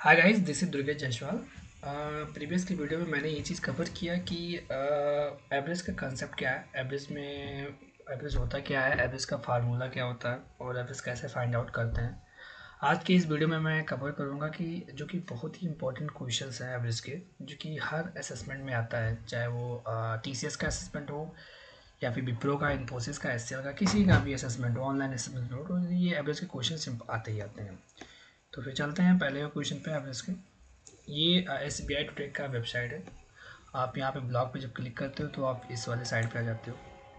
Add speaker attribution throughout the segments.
Speaker 1: Hi guys, this is Durgesh Jaiswal. Previous की video में मैंने ये चीज़ कवर किया कि एवरेज का कंसेप्ट क्या है, एवरेज होता क्या है, एवरेज का फार्मूला क्या होता है और एवरेज कैसे फाइंड आउट करते हैं। आज की इस वीडियो में मैं कवर करूँगा कि जो कि बहुत ही इंपॉर्टेंट क्वेश्चंस हैं एवरेज के, जो कि हर असेसमेंट में आता है, चाहे वो टीसीएस का असेसमेंट हो या फिर विप्रो का, इन्फोसिस का, एचसीएल का, किसी का भी असेसमेंट हो, ऑनलाइन असेसमेंट हो, तो ये एवरेज के क्वेश्चन आते ही आते हैं। तो फिर चलते हैं पहले क्वेश्चन पे एवरेज के। ये एस बी आई टुडे का वेबसाइट है। आप यहाँ पे ब्लॉग पे जब क्लिक करते हो तो आप इस वाले साइड पे आ जाते हो।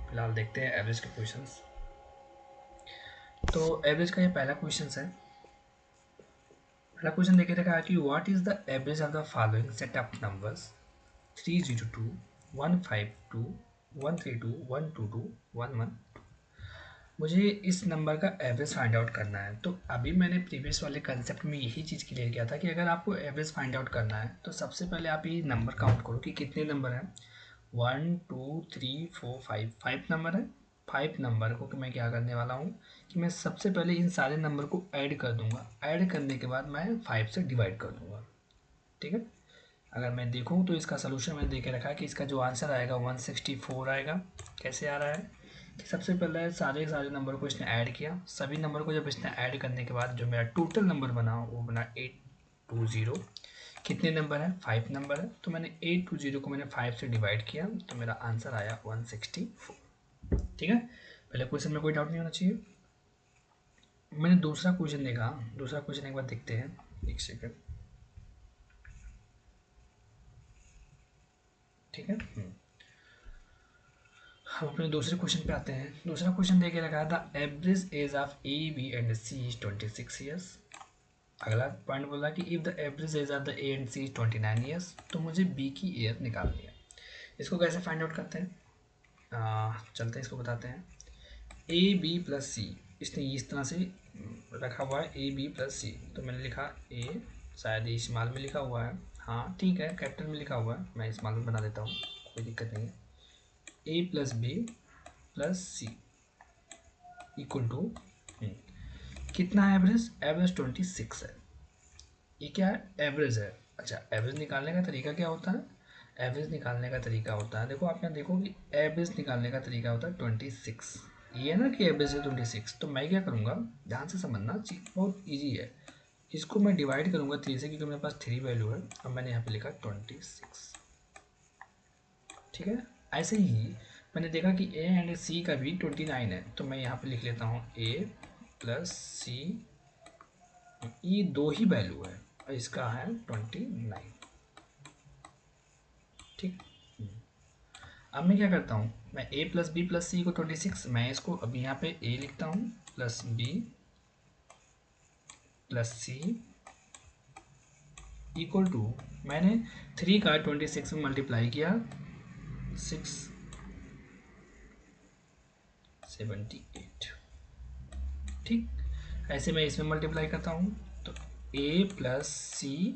Speaker 1: फिलहाल देखते हैं एवरेज के क्वेश्चंस। तो एवरेज का ये पहला क्वेश्चन है। पहला क्वेश्चन देखे रखा है कि what is the average of the following set of numbers 302 152 132 122 11। मुझे इस नंबर का एवरेज फाइंड आउट करना है। तो अभी मैंने प्रीवियस वाले कंसेप्ट में यही चीज़ क्लियर किया था कि अगर आपको एवरेज फाइंड आउट करना है तो सबसे पहले आप ये नंबर काउंट करो कि कितने नंबर हैं। 1 2 3 4 5, 5 नंबर है। 5 नंबर को कि मैं क्या करने वाला हूँ कि मैं सबसे पहले इन सारे नंबर को ऐड कर दूंगा। ऐड करने के बाद मैं 5 से डिवाइड कर दूंगा। ठीक है। अगर मैं देखूँ तो इसका सोल्यूशन मैंने दे के रखा है कि इसका जो आंसर आएगा 164 आएगा। कैसे आ रहा है कि सबसे पहले सारे सारे नंबर को इसने ऐड किया। सभी नंबर को जब इसने ऐड करने के बाद जो मेरा टोटल नंबर बना वो बना 820। कितने नंबर है? 5 नंबर है। तो मैंने 820 को मैंने 5 से डिवाइड किया तो मेरा आंसर आया 164। ठीक है। पहले क्वेश्चन में कोई डाउट नहीं होना चाहिए। मैंने दूसरा क्वेश्चन देखा। दूसरा क्वेश्चन एक बार देखते हैं, एक सेकंड। ठीक है। हम अपने दूसरे क्वेश्चन पे आते हैं। दूसरा क्वेश्चन देके रखा था average age of A B and C is 26 years. अगला पॉइंट बोला कि if the average age of the A and C is 29 years, तो मुझे बी की ईयर निकालनी है। इसको कैसे फाइंड आउट करते हैं? चलते हैं, इसको बताते हैं। ए बी प्लस सी, इसने इस तरह से रखा हुआ है, ए बी प्लस सी। तो मैंने लिखा ए, शायद ये स्मॉल में लिखा हुआ है। हाँ ठीक है, कैपिटल में लिखा हुआ है, मैं स्मॉल में बना देता हूँ, कोई दिक्कत नहीं है। A plus B plus C equal to कितना है एवरेज? एवरेज 26 है। ये क्या है? एवरेज है। अच्छा, एवरेज निकालने का तरीका क्या होता है? एवरेज निकालने का तरीका होता है, देखो आप यहाँ देखो कि एवरेज निकालने का तरीका होता है 26। ये है ना कि एवरेज है 26। तो मैं क्या करूँगा, ध्यान से समझना, चीज बहुत ईजी है। इसको मैं डिवाइड करूँगा 3 से, क्योंकि मेरे पास 3 वैल्यू है। अब मैंने यहाँ पे लिखा 26। ठीक है। ऐसे ही मैंने देखा कि ए एंड सी का भी 29 है, तो मैं यहाँ पे लिख लेता हूँ ए प्लस सी। ये दो ही वैल्यू है और इसका है 29। ठीक। अब मैं क्या करता हूँ, मैं ए प्लस बी प्लस सी को 26, मैं इसको अब यहाँ पे ए लिखता हूँ plus B plus C equal to, मैंने 3 का 26 में मल्टीप्लाई किया, 678। ठीक। ऐसे मैं इसमें मल्टीप्लाई करता हूँ तो ए प्लस सी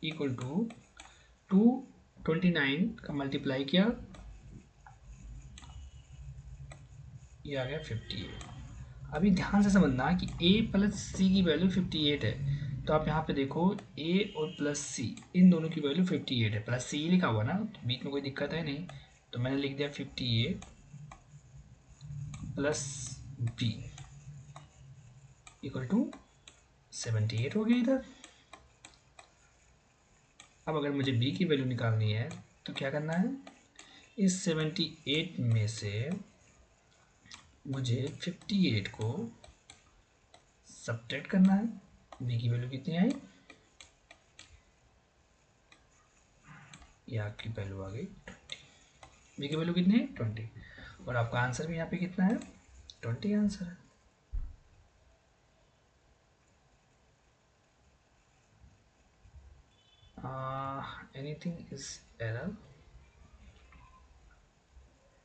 Speaker 1: इक्वल टू 229 का मल्टीप्लाई किया, ये आ गया 58। अभी ध्यान से समझना कि ए प्लस सी की वैल्यू 58 है। तो आप यहाँ पे देखो ए और प्लस सी, इन दोनों की वैल्यू 58 है। प्लस सी लिखा हुआ ना, तो बीच में कोई दिक्कत है नहीं, तो मैंने लिख दिया 58 प्लस बी इक्वल टू 78 हो गया इधर। अब अगर मुझे बी की वैल्यू निकालनी है तो क्या करना है, इस 78 में से मुझे 58 को सब्ट्रैक्ट करना है। बी की वैल्यू कितनी आई? ये आपकी वैल्यू आ गई 20। बी की वैल्यू कितनी है? 20। और आपका आंसर भी यहाँ पे कितना है? 20 आंसर है। Anything is error.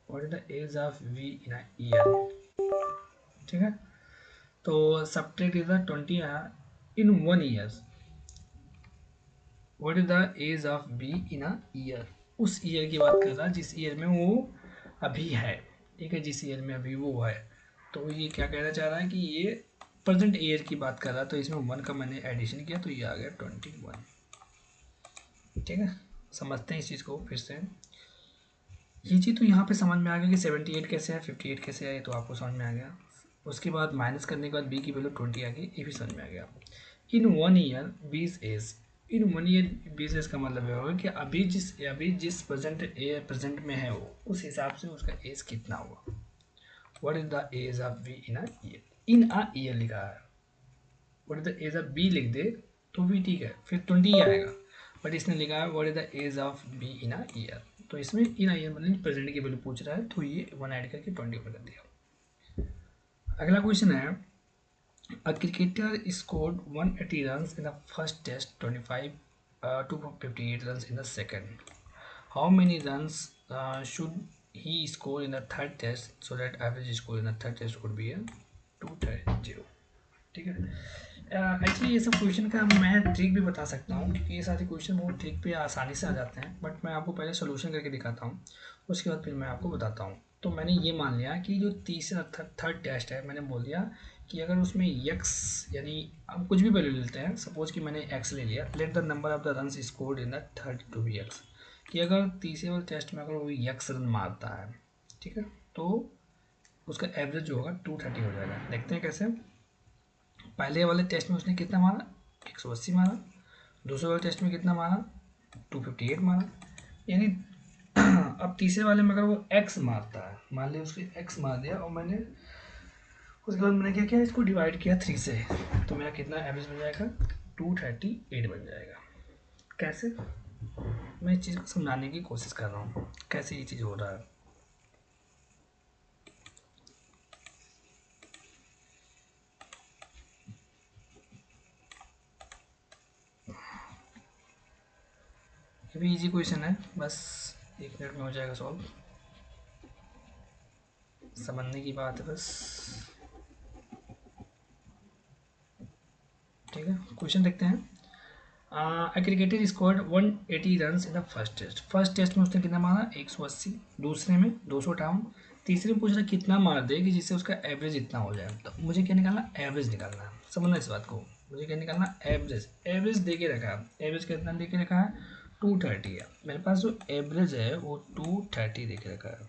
Speaker 1: What is the age of B in a year? ठीक है। तो subtract is the 20 in 1 year. What is the age of B in a year? उस ईयर की बात कर रहा है जिस ईयर में वो अभी है। ठीक है, जिस ईयर में अभी वो है। तो ये क्या कहना चाह रहा है कि ये प्रेजेंट ईयर की बात कर रहा, तो इसमें 1 का मैंने एडिशन किया तो ये आ गया 21। ठीक है, समझते हैं इस चीज़ को फिर से। ये चीज़ तो यहाँ पे समझ में आ गया कि 78 कैसे है, 58 कैसे है, तो आपको समझ में आ गया। उसके बाद माइनस करने के बाद बी की वैल्यू 20 आ गई, ये भी समझ में आ गया। इन 1 ईयर 20 एज, इन 1 ईयर 20 एज का मतलब ये होगा कि अभी जिस प्रेजेंट में है वो, उस हिसाब से उसका एज कितना हुआ। What is the age of B in a year, in a year लिखा है, what is the age of B लिख दे तो भी ठीक है, फिर 20 आएगा। बट इसने लिखा है what is the age of B in a year, तो इसमें इन अ ईयर मतलब प्रेजेंट की वैल्यू पूछ रहा है, तो ये 1 ऐड करके 20 कर दिया। अगला क्वेश्चन है, a cricketer scored 180 runs in the first test, 25 to 58 runs in the second. How many runs should he score in the third test so that average score in the third test would be a 230? ठीक है, actually ये सब question का मैं trick भी बता सकता हूँ, क्योंकि ये सारे क्वेश्चन बहुत ट्रिक पे आसानी से आ जाते हैं, बट मैं आपको पहले सोल्यूशन करके दिखाता हूँ, उसके बाद फिर मैं आपको बताता हूँ। तो मैंने ये मान लिया कि जो तीसरा थर्ड टेस्ट है, मैंने बोल दिया कि अगर उसमें यक्स यानी हम कुछ भी वैल्यू लेते हैं, सपोज कि मैंने एक्स ले लिया, let the number of the runs scored in the third to be X, कि अगर तीसरे वाले टेस्ट में अगर वो यक्स रन मारता है, ठीक है, तो उसका एवरेज जो होगा 230 हो जाएगा। देखते हैं कैसे। पहले वाले टेस्ट में उसने कितना मारा, 180 मारा। दूसरे वाले टेस्ट में कितना मारा, 258 मारा। यानी अब तीसरे वाले में अगर वो एक्स मारता है, मान लिया उसने एक्स मार दिया, और मैंने उसके बाद मैंने क्या किया, इसको डिवाइड किया 3 से, तो मेरा कितना एवरेज बन जाएगा, 238 बन जाएगा। कैसे, मैं इस चीज़ को समझाने की कोशिश कर रहा हूँ कैसे ये चीज़ हो रहा है। ये भी इजी क्वेश्चन है, बस 1 मिनट में हो जाएगा सॉल्व, समझने की बात है बस। ठीक है, क्वेश्चन देखते हैं। Cricketer scored 180 run in the first test. First test में उसने कितना मारा, 180। दूसरे में 258। तीसरे में पूछ रहा कितना मार दे कि जिससे उसका एवरेज इतना हो जाए। तो मुझे क्या निकालना, एवरेज निकालना है। समझना इस बात को, मुझे क्या निकालना, एवरेज। एवरेज दे के रखा है, एवरेज कितना दे के रखा है, 230 है। मेरे पास जो एवरेज है वो 230 दे के रखा है।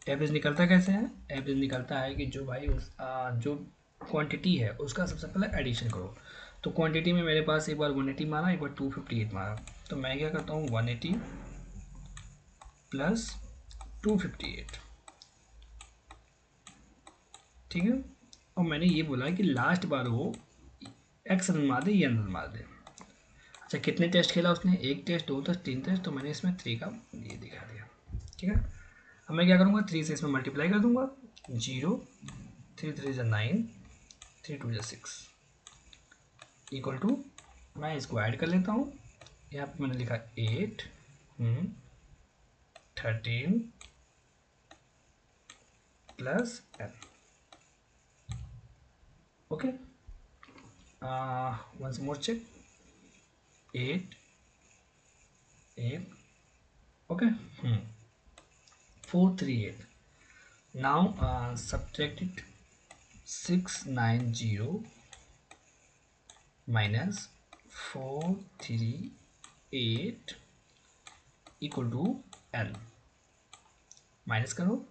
Speaker 1: एवरेज निकलता कैसे है, एवरेज निकलता है कि जो भाई जो क्वांटिटी है उसका सबसे पहले एडिशन करो। तो क्वांटिटी में मेरे पास एक बार 180 मारा, एक बार 258 मारा, तो मैं क्या करता हूँ 180 प्लस 258, ठीक है। और मैंने ये बोला कि लास्ट बार वो एक्स रन मार दे या रन मार दे। अच्छा, कितने टेस्ट खेला उसने, 1 टेस्ट, 2 टेस्ट, 3 टेस्ट, तो मैंने इसमें 3 का ये दिखा दिया। ठीक है, अब मैं क्या करूँगा, 3 से इसमें मल्टीप्लाई कर दूंगा, 0, 3 3 जा 9, 3 2 जा 6 इक्वल टू, मैं इसको ऐड कर लेता हूँ। यहाँ पे मैंने लिखा 8, 13 plus n। Okay, once more check, 8 okay, 438। Now subtract it, 690 minus 438 equal to n। Minus करो,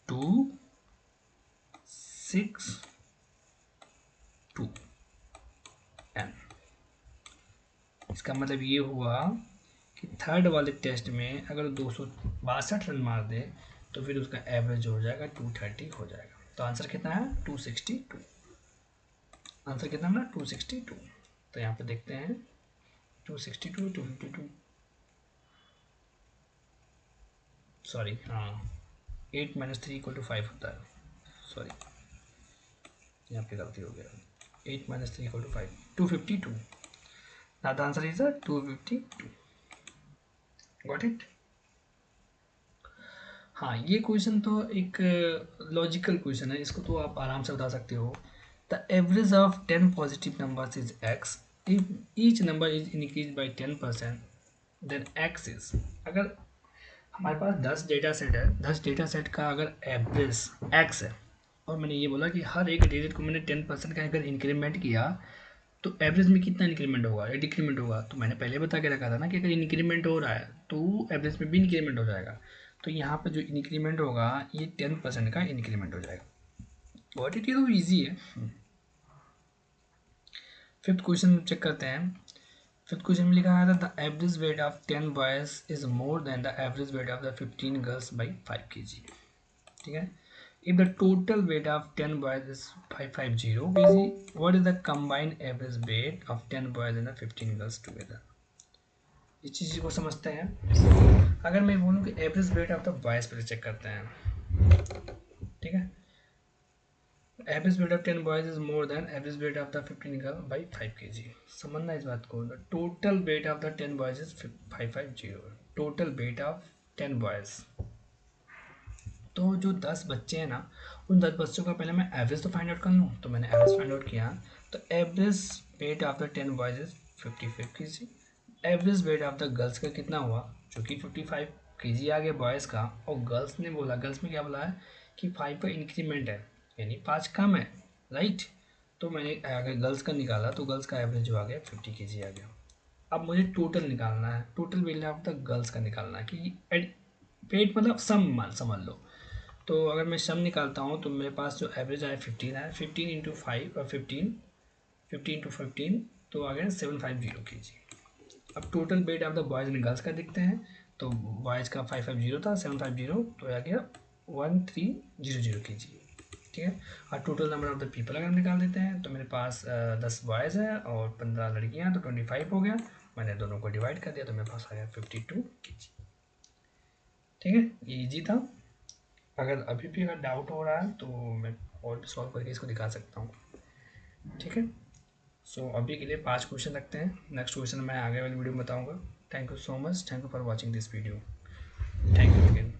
Speaker 1: 2 6 2 n। इसका मतलब ये हुआ कि थर्ड वाले टेस्ट में अगर 262 रन मार दे तो फिर उसका एवरेज हो जाएगा 230 हो जाएगा। तो आंसर कितना है, 262। आंसर कितना ना, 262। तो यहाँ पे देखते हैं 262, 252, सॉरी, हाँ, 8 - 3 = 5 होता है। सॉरी, यहाँ पे गलती हो गया, 8 - 3 = 5, 252। Now the answer is 252। Got it. हाँ, ये क्वेश्चन तो एक लॉजिकल क्वेश्चन है, इसको तो आप आराम से बता सकते हो। The average of 10 positive numbers is x, if each number is increase by 10%, then x is. अगर हमारे पास 10 डेटा सेट है, 10 डेटा सेट का अगर एवरेज x है और मैंने ये बोला कि हर एक डिजिट को मैंने 10% का अगर इंक्रीमेंट किया तो एवरेज में कितना इंक्रीमेंट होगा या डिक्रीमेंट होगा। तो मैंने पहले बता के रखा था ना कि अगर इंक्रीमेंट हो रहा है तो एवरेज में भी इंक्रीमेंट हो जाएगा। तो यहाँ पर जो इंक्रीमेंट होगा ये 10% का इंक्रीमेंट हो जाएगा। व्हाट इट, ये तो ईजी है। फिफ्थ क्वेश्चन चेक करते हैं। फिफ्थ क्वेश्चन में लिखा है the average weight of 10 boys is more than the average weight of the 15 girls by 5 kg। ठीक है, if the total weight of 10 boys is 550 kg, what is the combined average weight of 10 boys and the 15 girls together? इस चीज़ को समझते हैं। अगर मैं बोलूँ कि average weight of the boys पहले चेक करते हैं। ठीक है, average weight of 10 boys is more than average weight of the 15 girl by 5 kg। समझना इस बात को। The total weight of the 10 boys is 550। Total weight of 10 boys, तो जो 10 बच्चे हैं ना, उन 10 बच्चों का पहले मैं एवरेज तो फाइंड आउट कर लूँ। तो मैंने एवरेज फाइंड आउट किया, तो average weight of the 10 boys is 55 kg। Average weight of the girls का कितना हुआ, जो कि 55 kg आ गया बॉयज़ का। और गर्ल्स ने बोला, गर्ल्स में क्या बोला है कि 5 का इंक्रीमेंट है, यानी 5 कम है, राइट। तो मैंने अगर गर्ल्स का निकाला तो गर्ल्स का एवरेज जो आ गया 50 kg आ गया। अब मुझे टोटल निकालना है, total weight of the girls का निकालना है कि वेट मतलब सम समझ लो। तो अगर मैं सम निकालता हूँ तो मेरे पास जो एवरेज आया 15 है। 15 इंटू 5 और 15 इंटू 15 तो आ गया 750 kg। अब total weight of the boys and girls का देखते हैं। तो बॉयज़ का 550 था, 750 तो आ गया 1300 kg। ठीक है, और total number of the people अगर निकाल देते हैं तो मेरे पास 10 बॉयज़ हैं और 15 लड़कियाँ, तो 25 हो गया। मैंने दोनों को डिवाइड कर दिया तो मेरे पास आ गया 52 kg। ठीक है, ये ईजी था। अगर अभी भी अगर डाउट हो रहा है तो मैं और भी सॉल्व करके इसको दिखा सकता हूँ। ठीक है, सो अभी के लिए 5 क्वेश्चन रखते हैं। नेक्स्ट क्वेश्चन मैं आगे वाली वीडियो में बताऊँगा। Thank you so much, thank you for watching this video. Thank you again.